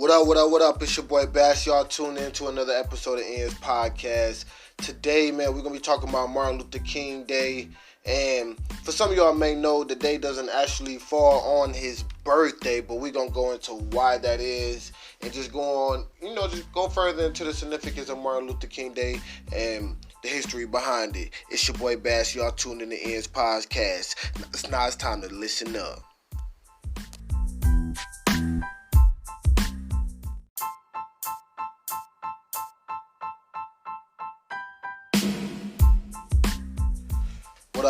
What up? It's your boy Bass. Y'all tune in to another episode of Ian's Podcast. Today, man, we're going to be talking about Martin Luther King Day. And for some of y'all may know, the day doesn't actually fall on his birthday, but we're going to go into why that is and just go further into the significance of Martin Luther King Day and the history behind it. It's your boy Bass. Y'all tuned in to Ian's Podcast. Now it's time to listen up.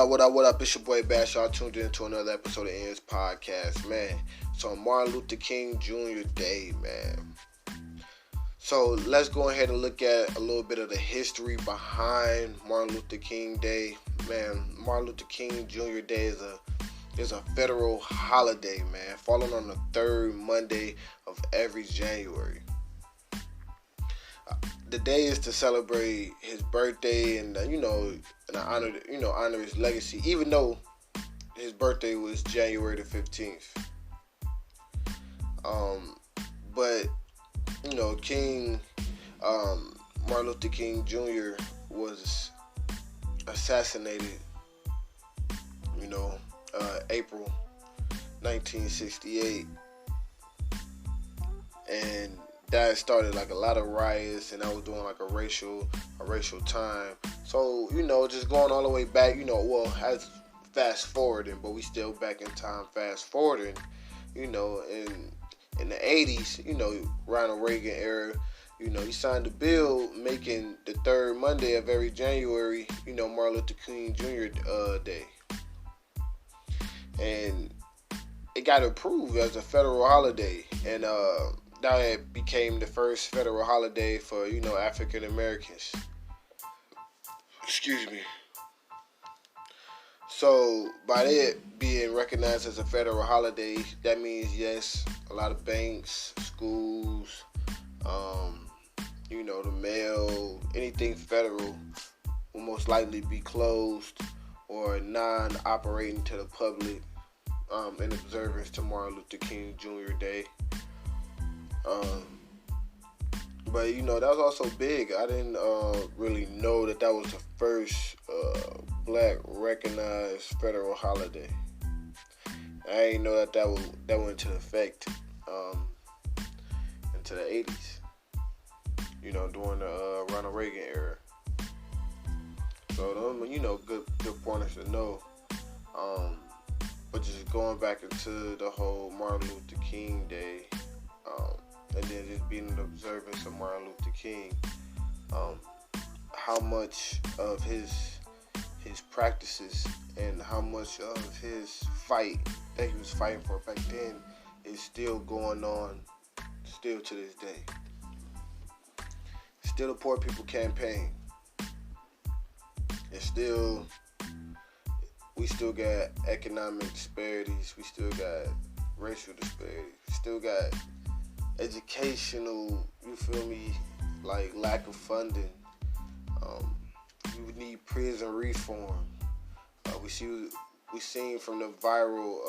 What up? It's your boy Bash. Y'all tuned in to another episode of Ian's Podcast, man. So Martin Luther King Jr. Day, man. So let's go ahead and look at a little bit of the history behind Martin Luther King Day. Man, Martin Luther King Jr. Day is a federal holiday, man, falling on the third Monday of every January. The day is to celebrate his birthday and honor his legacy, even though his birthday was January the 15th. But King Martin Luther King Jr. was assassinated. April 1968, and that started like a lot of riots, and I was doing like a racial time. So just going all the way back. As fast forwarding, but we still back in time. Fast forwarding, in the 80s, Ronald Reagan era. He signed a bill making the third Monday of every January, Martin Luther King Jr. Day, and it got approved as a federal holiday, and now it became the first federal holiday for, African Americans. Excuse me. So, by it being recognized as a federal holiday, that means, yes, a lot of banks, schools, the mail, anything federal will most likely be closed or non-operating to the public in observance to Martin Luther King Jr. Day. But that was also big. I didn't really know that was the first black recognized federal holiday. I didn't know that went into effect into the 80s. During the Ronald Reagan era. So good pointers to know. But just going back into the whole Martin Luther King Day. And then just being an observance of Martin Luther King, how much of his practices and how much of his fight that he was fighting for back then is still going on, still to this day. Still the Poor People Campaign. And we still got economic disparities. We still got racial disparities. We still got educational, like lack of funding. We need prison reform. We seen from the viral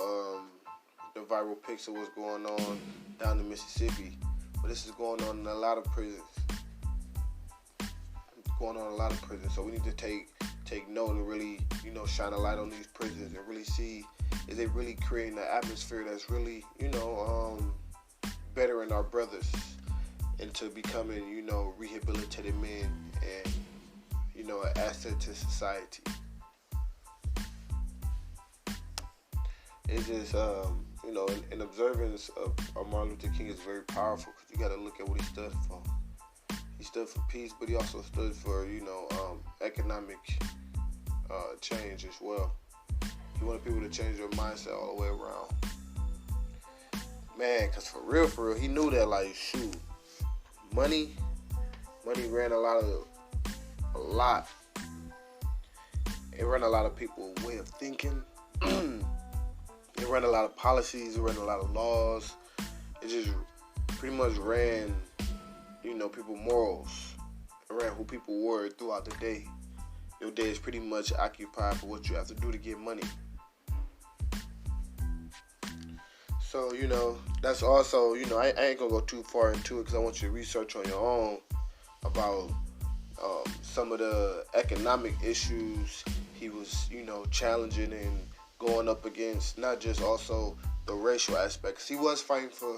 pics of what's going on down in Mississippi, but this is going on in a lot of prisons. So we need to take note and really, shine a light on these prisons and really see, is they really creating an atmosphere that's really, bettering our brothers into becoming, rehabilitated men and, an asset to society. It's just, an observance of Martin Luther King is very powerful because you got to look at what he stood for. He stood for peace, but he also stood for, economic change as well. He wanted people to change their mindset all the way around. Man, because for real, he knew that, money ran a lot. It ran a lot of people's way of thinking. It ran a lot of policies. It ran a lot of laws. It just pretty much ran, people's morals. It ran who people were throughout the day. Your day is pretty much occupied for what you have to do to get money. So, that's also, I ain't gonna go too far into it because I want you to research on your own about some of the economic issues he was, challenging and going up against, not just also the racial aspects. He was fighting for,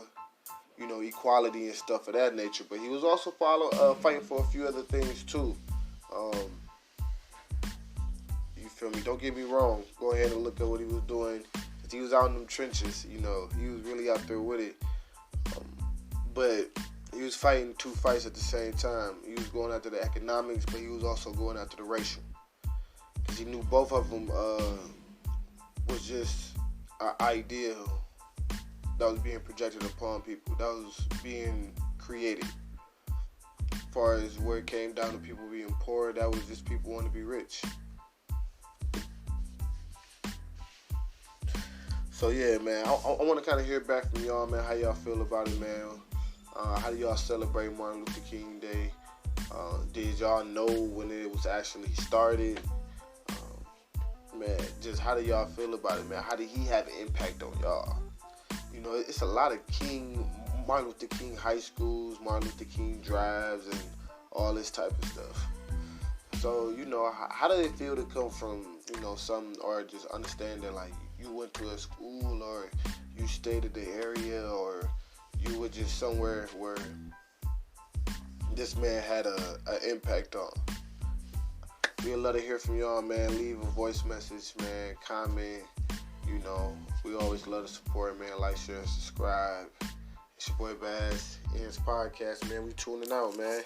equality and stuff of that nature, but he was also fighting for a few other things too. Um, you feel me? Don't get me wrong. Go ahead and look at what he was doing. He was out in them trenches, he was really out there with it. But he was fighting two fights at the same time. He was going after the economics, but he was also going after the racial. Because he knew both of them was just an idea that was being projected upon people, that was being created. As far as where it came down to people being poor, that was just people wanting to be rich. So yeah, man, I want to kind of hear back from y'all, man. How y'all feel about it, man? How do y'all celebrate Martin Luther King Day? Did y'all know when it was actually started? Man, just how do y'all feel about it, man? How did he have an impact on y'all? It's a lot of Martin Luther King high schools, Martin Luther King drives, and all this type of stuff. So, how did it feel to come from, some, or just understanding, like, you went to a school, or you stayed in the area, or you were just somewhere where this man had an impact on? We'd love to hear from y'all, man. Leave a voice message, man. Comment. We always love to support, man. Like, share, and subscribe. It's your boy Bass. It's podcast, man. We tuning out, man.